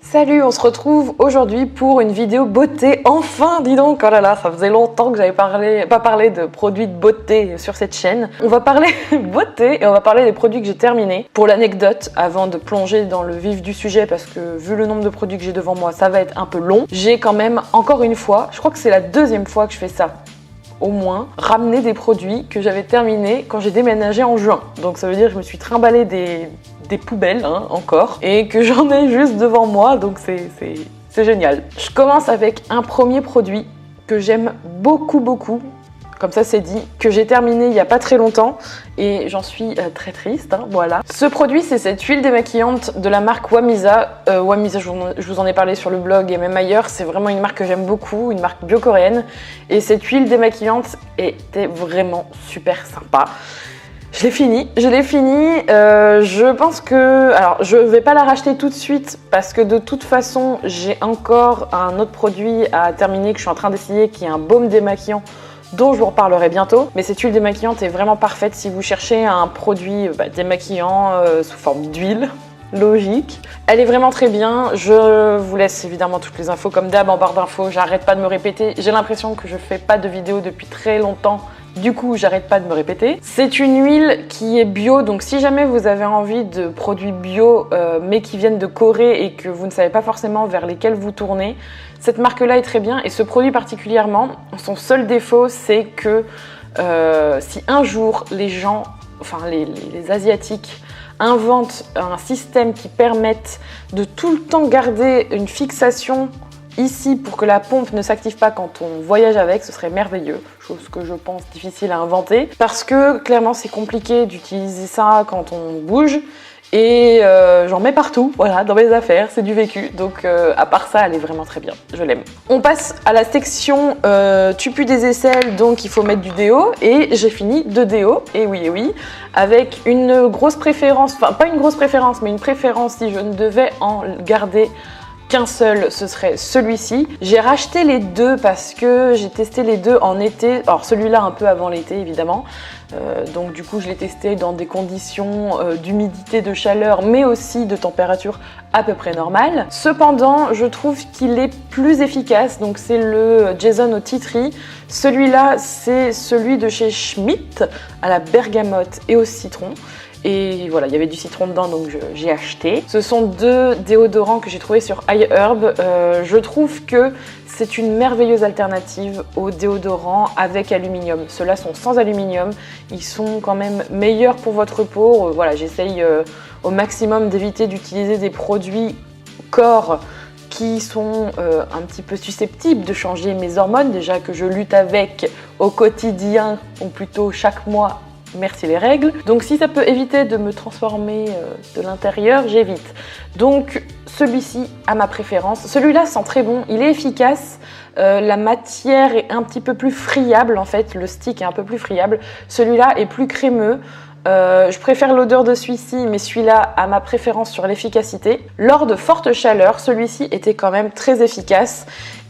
Salut, on se retrouve aujourd'hui pour une vidéo beauté. Enfin, dis donc, oh là là, ça faisait longtemps que j'avais pas parlé de produits de beauté sur cette chaîne. On va parler beauté et on va parler des produits que j'ai terminés. Pour l'anecdote, avant de plonger dans le vif du sujet, parce que vu le nombre de produits que j'ai devant moi, ça va être un peu long. J'ai quand même, encore une fois, je crois que c'est la deuxième fois que je fais ça, au moins, ramener des produits que j'avais terminés quand j'ai déménagé en juin. Donc ça veut dire que je me suis trimballé des poubelles encore et que j'en ai juste devant moi, donc c'est génial. Je commence avec un premier produit que j'aime beaucoup, comme ça c'est dit, que j'ai terminé il n'y a pas très longtemps et j'en suis très triste, voilà. Ce produit, c'est cette huile démaquillante de la marque Wamisa. Wamisa, je vous en ai parlé sur le blog et même ailleurs, c'est vraiment une marque que j'aime beaucoup, une marque bio-coréenne. Et cette huile démaquillante était vraiment super sympa. Je l'ai fini. Je pense que... Alors, je vais pas la racheter tout de suite parce que de toute façon, j'ai encore un autre produit à terminer que je suis en train d'essayer qui est un baume démaquillant dont je vous reparlerai bientôt. Mais cette huile démaquillante est vraiment parfaite si vous cherchez un produit démaquillant sous forme d'huile. Logique. Elle est vraiment très bien. Je vous laisse évidemment toutes les infos comme d'hab en barre d'infos. J'arrête pas de me répéter. J'ai l'impression que je fais pas de vidéo depuis très longtemps. Du coup, j'arrête pas de me répéter. C'est une huile qui est bio, donc si jamais vous avez envie de produits bio mais qui viennent de Corée et que vous ne savez pas forcément vers lesquels vous tournez, cette marque-là est très bien. Et ce produit particulièrement, son seul défaut, c'est que si un jour les gens, enfin les Asiatiques, inventent un système qui permette de tout le temps garder une fixation ici pour que la pompe ne s'active pas quand on voyage avec, ce serait merveilleux, chose que je pense difficile à inventer parce que clairement c'est compliqué d'utiliser ça quand on bouge et j'en mets partout, voilà, dans mes affaires, c'est du vécu, donc à part ça elle est vraiment très bien, je l'aime. On passe à la section tu pues des aisselles, donc il faut mettre du déo et j'ai fini de déo, et oui, avec une grosse préférence, enfin pas une grosse préférence mais une préférence si je ne devais en garder qu'un seul, ce serait celui-ci. J'ai racheté les deux parce que j'ai testé les deux en été, alors celui-là un peu avant l'été évidemment, donc du coup je l'ai testé dans des conditions d'humidité, de chaleur, mais aussi de température à peu près normale. Cependant, je trouve qu'il est plus efficace, donc c'est le Jason au tea tree. Celui-là, c'est celui de chez Schmitt, à la bergamote et au citron. Et voilà, il y avait du citron dedans, donc j'ai acheté. Ce sont deux déodorants que j'ai trouvés sur iHerb. Je trouve que c'est une merveilleuse alternative aux déodorants avec aluminium. Ceux-là sont sans aluminium. Ils sont quand même meilleurs pour votre peau. Voilà, j'essaye au maximum d'éviter d'utiliser des produits corps qui sont un petit peu susceptibles de changer mes hormones. Déjà que je lutte avec au quotidien, ou plutôt chaque mois, merci les règles. Donc si ça peut éviter de me transformer de l'intérieur, j'évite. Donc celui-ci a ma préférence. Celui-là sent très bon, il est efficace. La matière est un petit peu plus friable en fait, le stick est un peu plus friable. Celui-là est plus crémeux. Je préfère l'odeur de celui-ci, mais celui-là a ma préférence sur l'efficacité. Lors de forte chaleur, celui-ci était quand même très efficace.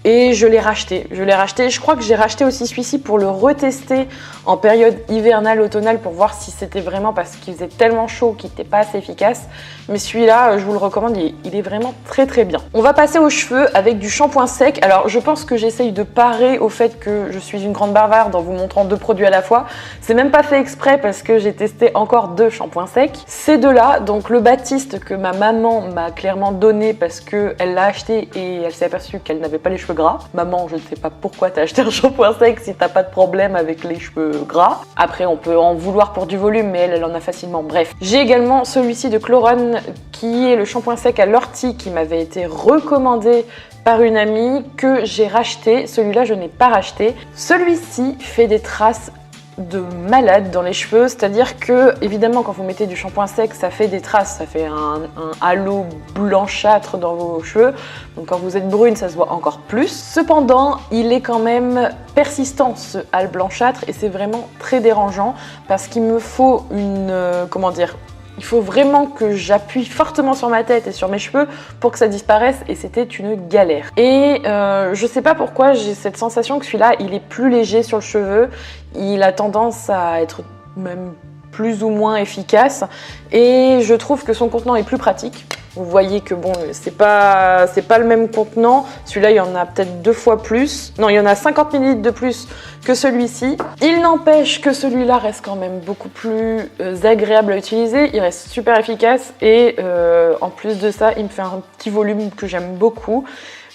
Et je l'ai racheté. Je crois que j'ai racheté aussi celui-ci pour le retester en période hivernale, automnale pour voir si c'était vraiment parce qu'il faisait tellement chaud qu'il n'était pas assez efficace. Mais celui-là, je vous le recommande, il est vraiment très bien. On va passer aux cheveux avec du shampoing sec. Alors je pense que j'essaye de parer au fait que je suis une grande bavarde en vous montrant deux produits à la fois. C'est même pas fait exprès parce que j'ai testé encore deux shampoings secs. Ces deux-là, donc le Baptiste que ma maman m'a clairement donné parce qu'elle l'a acheté et elle s'est aperçue qu'elle n'avait pas les cheveux gras. Maman, je ne sais pas pourquoi t'as acheté un shampoing sec si t'as pas de problème avec les cheveux gras. Après, on peut en vouloir pour du volume, mais elle en a facilement. Bref. J'ai également celui-ci de Chlorone qui est le shampoing sec à l'ortie qui m'avait été recommandé par une amie que j'ai racheté. Celui-là, je n'ai pas racheté. Celui-ci fait des traces de malade dans les cheveux, c'est-à-dire que évidemment quand vous mettez du shampoing sec ça fait des traces, ça fait un halo blanchâtre dans vos cheveux, donc quand vous êtes brune ça se voit encore plus. Cependant il est quand même persistant ce halo blanchâtre et c'est vraiment très dérangeant parce qu'il me faut une il faut vraiment que j'appuie fortement sur ma tête et sur mes cheveux pour que ça disparaisse et c'était une galère. Et je sais pas pourquoi j'ai cette sensation que celui-là il est plus léger sur le cheveu, il a tendance à être même plus ou moins efficace et je trouve que son contenant est plus pratique. Vous voyez que bon, c'est pas le même contenant. Celui-là, il y en a peut-être 2 fois plus. Non, il y en a 50 ml de plus que celui-ci. Il n'empêche que celui-là reste quand même beaucoup plus agréable à utiliser. Il reste super efficace et en plus de ça, il me fait un petit volume que j'aime beaucoup.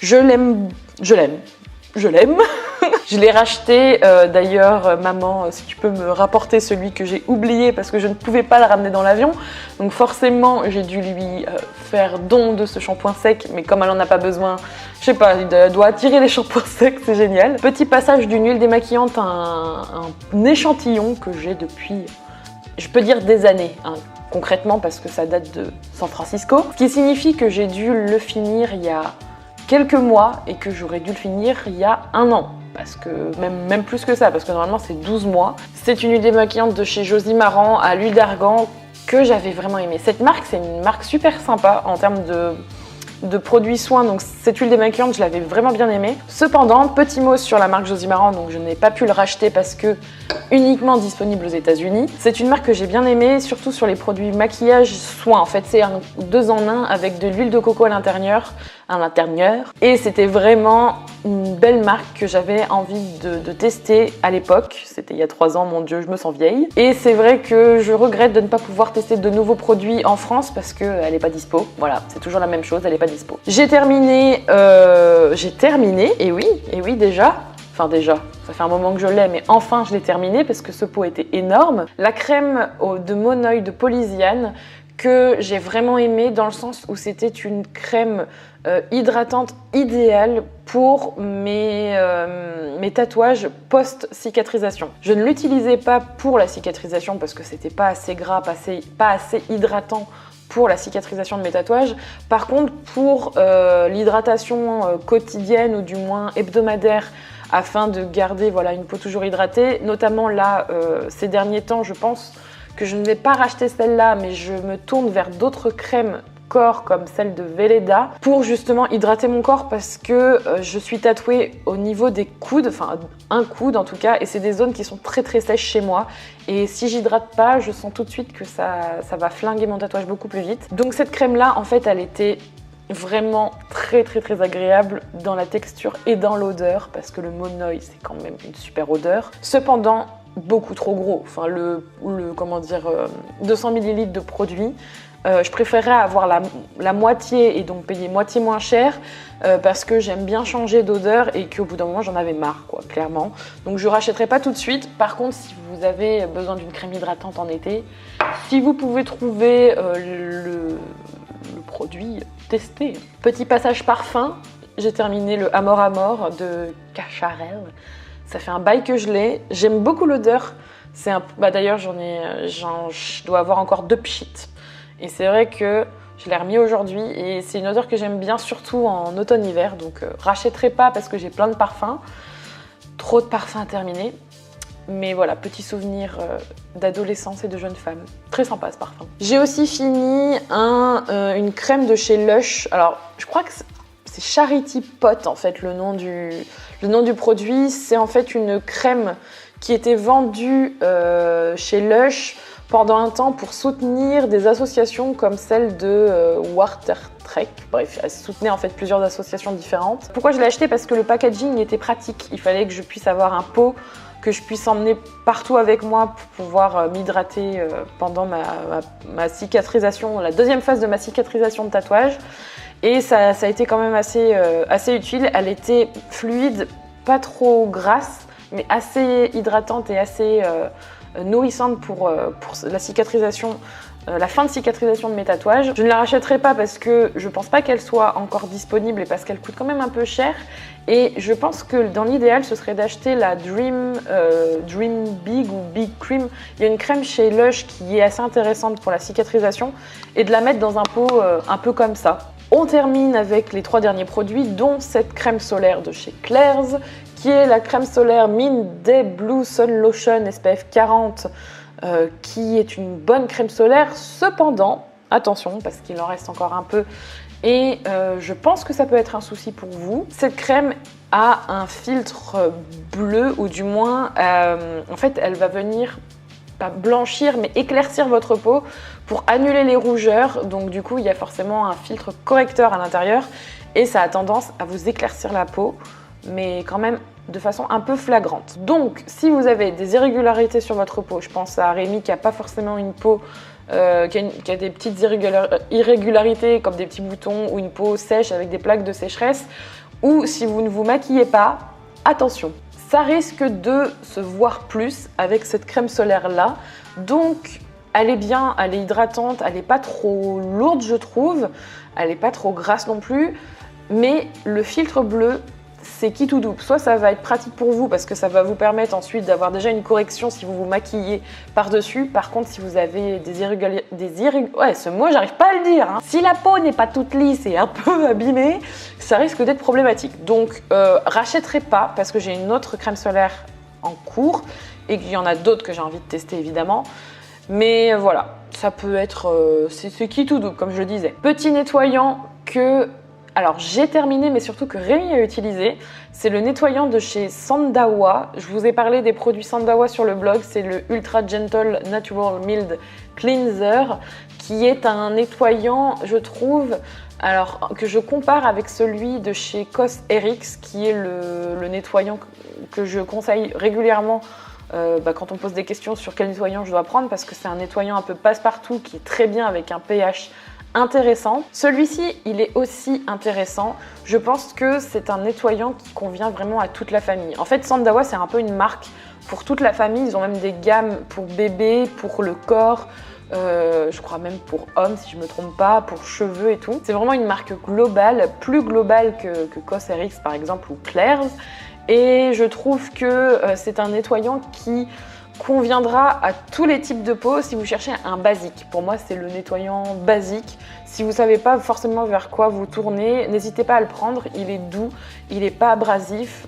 Je l'aime. Je l'ai racheté, d'ailleurs, maman, si tu peux me rapporter celui que j'ai oublié parce que je ne pouvais pas le ramener dans l'avion. Donc forcément, j'ai dû lui faire don de ce shampoing sec, mais comme elle en a pas besoin, je sais pas, elle doit attirer les shampoings secs, c'est génial. Petit passage d'une huile démaquillante, un échantillon que j'ai depuis, je peux dire des années, hein, concrètement parce que ça date de San Francisco. Ce qui signifie que j'ai dû le finir il y a quelques mois et que j'aurais dû le finir il y a 1 an. Parce que même plus que ça, parce que normalement c'est 12 mois. C'est une huile démaquillante de chez Josie Maran à l'huile d'argan que j'avais vraiment aimé. Cette marque, c'est une marque super sympa en termes de produits soins, donc cette huile démaquillante, je l'avais vraiment bien aimée. Cependant, petit mot sur la marque Josie Maran, donc je n'ai pas pu le racheter parce que uniquement disponible aux États-Unis. C'est une marque que j'ai bien aimée, surtout sur les produits maquillage soins. En fait, c'est un 2 en 1 avec de l'huile de coco à l'intérieur. Et c'était vraiment une belle marque que j'avais envie de tester à l'époque. C'était il y a 3 ans, mon Dieu, je me sens vieille. Et c'est vrai que je regrette de ne pas pouvoir tester de nouveaux produits en France parce qu'elle n'est pas dispo. Voilà, c'est toujours la même chose, elle n'est pas dispo. J'ai terminé, et oui déjà. Enfin déjà, ça fait un moment que je l'ai, mais enfin je l'ai terminé parce que ce pot était énorme. La crème de Mon Oeil de Polysiane que j'ai vraiment aimé dans le sens où c'était une crème hydratante idéale pour mes tatouages post-cicatrisation. Je ne l'utilisais pas pour la cicatrisation parce que c'était pas assez gras, pas assez hydratant pour la cicatrisation de mes tatouages. Par contre, pour l'hydratation quotidienne ou du moins hebdomadaire, afin de garder voilà, une peau toujours hydratée, notamment là, ces derniers temps, je pense que je ne vais pas racheter celle-là, mais je me tourne vers d'autres crèmes corps comme celle de Velleda pour justement hydrater mon corps parce que je suis tatouée au niveau des coudes, enfin un coude en tout cas, et c'est des zones qui sont très très sèches chez moi et si j'hydrate pas, je sens tout de suite que ça va flinguer mon tatouage beaucoup plus vite. Donc cette crème là, en fait, elle était vraiment très très très agréable dans la texture et dans l'odeur parce que le Mon Oeil c'est quand même une super odeur. Cependant, beaucoup trop gros, enfin comment dire, 200 ml de produit. Je préférerais avoir la moitié et donc payer moitié moins cher parce que j'aime bien changer d'odeur et qu'au bout d'un moment j'en avais marre quoi, clairement. Donc je rachèterai pas tout de suite. Par contre, si vous avez besoin d'une crème hydratante en été, si vous pouvez trouver le produit, testez. Petit passage parfum, j'ai terminé le Amor Amor de Cacharel. Ça fait un bail que je l'ai. J'aime beaucoup l'odeur. D'ailleurs, je dois avoir encore 2 pchites. Et c'est vrai que je l'ai remis aujourd'hui et c'est une odeur que j'aime bien, surtout en automne-hiver. Donc, rachèterai pas parce que j'ai plein de parfums. Trop de parfums à terminer. Mais voilà, petit souvenir d'adolescence et de jeune femme. Très sympa ce parfum. J'ai aussi fini une crème de chez Lush. Alors, je crois que c'est Charity Pot en fait le nom du produit. C'est en fait une crème qui était vendue chez Lush pendant un temps pour soutenir des associations comme celle de Watertrek. Bref, elle soutenait en fait plusieurs associations différentes. Pourquoi je l'ai acheté? Parce que le packaging était pratique. Il fallait que je puisse avoir un pot que je puisse emmener partout avec moi pour pouvoir m'hydrater pendant ma cicatrisation, la deuxième phase de ma cicatrisation de tatouage. Et ça a été quand même assez utile. Elle était fluide, pas trop grasse, mais assez hydratante et assez nourrissante pour la cicatrisation, la fin de cicatrisation de mes tatouages. Je ne la rachèterai pas parce que je pense pas qu'elle soit encore disponible et parce qu'elle coûte quand même un peu cher. Et je pense que dans l'idéal, ce serait d'acheter la Dream Big ou Big Cream. Il y a une crème chez Lush qui est assez intéressante pour la cicatrisation et de la mettre dans un pot un peu comme ça. On termine avec les 3 derniers produits, dont cette crème solaire de chez Claire's, qui est la crème solaire Mint Day Blue Sun Lotion SPF 40, qui est une bonne crème solaire. Cependant, attention, parce qu'il en reste encore un peu, et je pense que ça peut être un souci pour vous. Cette crème a un filtre bleu, ou du moins, en fait, elle va venir pas blanchir, mais éclaircir votre peau pour annuler les rougeurs. Donc du coup, il y a forcément un filtre correcteur à l'intérieur et ça a tendance à vous éclaircir la peau, mais quand même de façon un peu flagrante. Donc, si vous avez des irrégularités sur votre peau, je pense à Rémi qui n'a pas forcément une peau qui a des petites irrégularités comme des petits boutons ou une peau sèche avec des plaques de sécheresse, ou si vous ne vous maquillez pas, attention, ça risque de se voir plus avec cette crème solaire là. Donc elle est bien, elle est hydratante, elle n'est pas trop lourde je trouve, elle n'est pas trop grasse non plus, mais le filtre bleu, c'est qui tout double. Soit ça va être pratique pour vous parce que ça va vous permettre ensuite d'avoir déjà une correction si vous vous maquillez par-dessus. Par contre, si vous avez ouais, ce mot, j'arrive pas à le dire. Hein. Si la peau n'est pas toute lisse et un peu abîmée, ça risque d'être problématique. Donc, rachèterai pas parce que j'ai une autre crème solaire en cours et qu'il y en a d'autres que j'ai envie de tester évidemment. Mais voilà, ça peut être... c'est qui tout double, comme je le disais. Petit nettoyant que... Alors j'ai terminé, mais surtout que Rémi a utilisé, c'est le nettoyant de chez Sandawa. Je vous ai parlé des produits Sandawa sur le blog, c'est le Ultra Gentle Natural Mild Cleanser, qui est un nettoyant, je trouve, alors que je compare avec celui de chez Cosrx, qui est le nettoyant que je conseille régulièrement quand on pose des questions sur quel nettoyant je dois prendre, parce que c'est un nettoyant un peu passe-partout qui est très bien avec un pH intéressant. Celui-ci, il est aussi intéressant. Je pense que c'est un nettoyant qui convient vraiment à toute la famille. En fait, Sandawa, c'est un peu une marque pour toute la famille. Ils ont même des gammes pour bébé, pour le corps, je crois même pour hommes, si je ne me trompe pas, pour cheveux et tout. C'est vraiment une marque globale, plus globale que Cosrx par exemple ou Claire's. Et je trouve que c'est un nettoyant qui conviendra à tous les types de peau si vous cherchez un basique. Pour moi, c'est le nettoyant basique. Si vous ne savez pas forcément vers quoi vous tournez, n'hésitez pas à le prendre. Il est doux, il n'est pas abrasif,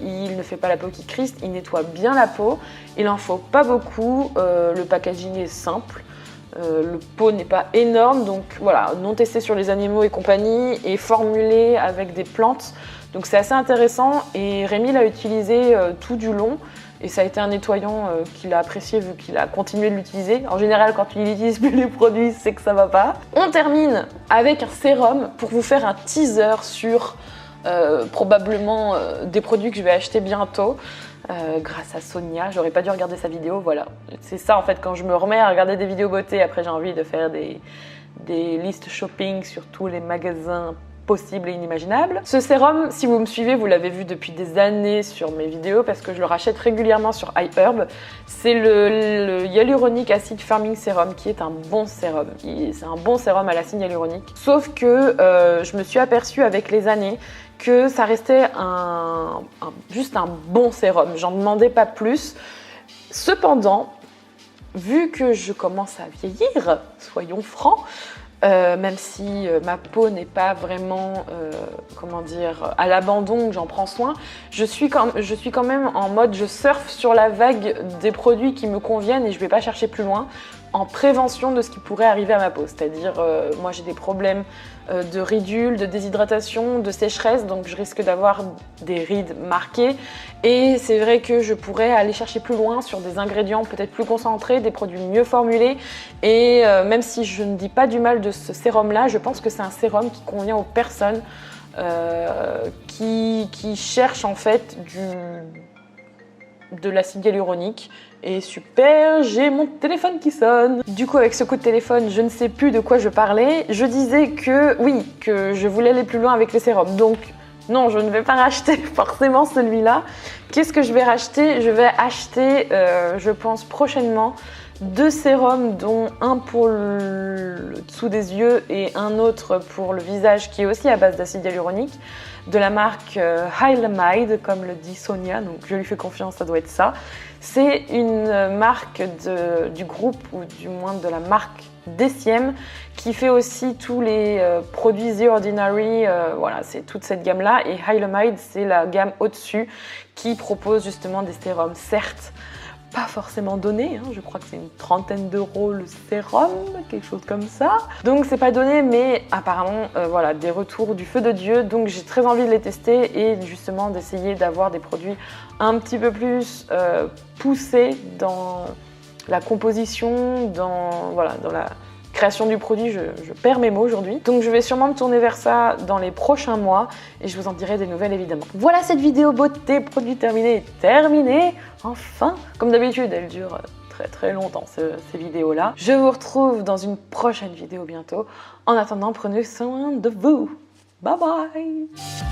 il ne fait pas la peau qui criste, il nettoie bien la peau. Il n'en faut pas beaucoup, le packaging est simple. Le pot n'est pas énorme, donc voilà, non testé sur les animaux et compagnie, et formulé avec des plantes. Donc c'est assez intéressant et Rémi l'a utilisé tout du long. Et ça a été un nettoyant qu'il a apprécié vu qu'il a continué de l'utiliser. En général, quand il n'utilise plus les produits, c'est que ça va pas. On termine avec un sérum pour vous faire un teaser sur probablement des produits que je vais acheter bientôt. Grâce à Sonia, j'aurais pas dû regarder sa vidéo, voilà. C'est ça en fait, quand je me remets à regarder des vidéos beauté, après j'ai envie de faire des listes shopping sur tous les magasins possible et inimaginable. Ce sérum, si vous me suivez, vous l'avez vu depuis des années sur mes vidéos parce que je le rachète régulièrement sur iHerb. C'est le Hyaluronic Acid Firming Serum qui est un bon sérum. C'est un bon sérum à l'acide hyaluronique. Sauf que je me suis aperçue avec les années que ça restait juste un bon sérum. J'en demandais pas plus. Cependant, vu que je commence à vieillir, soyons francs, même si ma peau n'est pas vraiment, à l'abandon, que j'en prends soin, je suis quand même en mode je surfe sur la vague des produits qui me conviennent et je ne vais pas chercher plus loin en prévention de ce qui pourrait arriver à ma peau. C'est-à-dire, moi j'ai des problèmes de ridules, de déshydratation, de sécheresse, donc je risque d'avoir des rides marquées. Et c'est vrai que je pourrais aller chercher plus loin sur des ingrédients peut-être plus concentrés, des produits mieux formulés. Et même si je ne dis pas du mal de ce sérum-là, je pense que c'est un sérum qui convient aux personnes qui cherchent en fait de l'acide hyaluronique. Et super, j'ai mon téléphone qui sonne. Du coup, avec ce coup de téléphone, je ne sais plus de quoi je parlais. Je disais que oui, que je voulais aller plus loin avec les sérums. Donc non, je ne vais pas racheter forcément celui-là. Qu'est-ce que je vais racheter? Je vais acheter, je pense prochainement, 2 sérums, dont un pour le dessous des yeux et un autre pour le visage, qui est aussi à base d'acide hyaluronique, de la marque Hylamide, comme le dit Sonia, donc je lui fais confiance, ça doit être ça. C'est une marque du groupe, ou du moins de la marque Deciem, qui fait aussi tous les produits The Ordinary, voilà, c'est toute cette gamme-là. Et Hylamide, c'est la gamme au-dessus, qui propose justement des sérums, certes, pas forcément donné, hein. Je crois que c'est une 30aine d'euros le sérum, quelque chose comme ça. Donc c'est pas donné, mais apparemment voilà, des retours du feu de Dieu. Donc j'ai très envie de les tester et justement d'essayer d'avoir des produits un petit peu plus poussés la composition, dans la création du produit, je perds mes mots aujourd'hui. Donc je vais sûrement me tourner vers ça dans les prochains mois et je vous en dirai des nouvelles évidemment. Voilà, cette vidéo beauté, produit terminé est terminée. Enfin, comme d'habitude, elle dure très longtemps ces vidéos-là. Je vous retrouve dans une prochaine vidéo bientôt. En attendant, prenez soin de vous. Bye bye!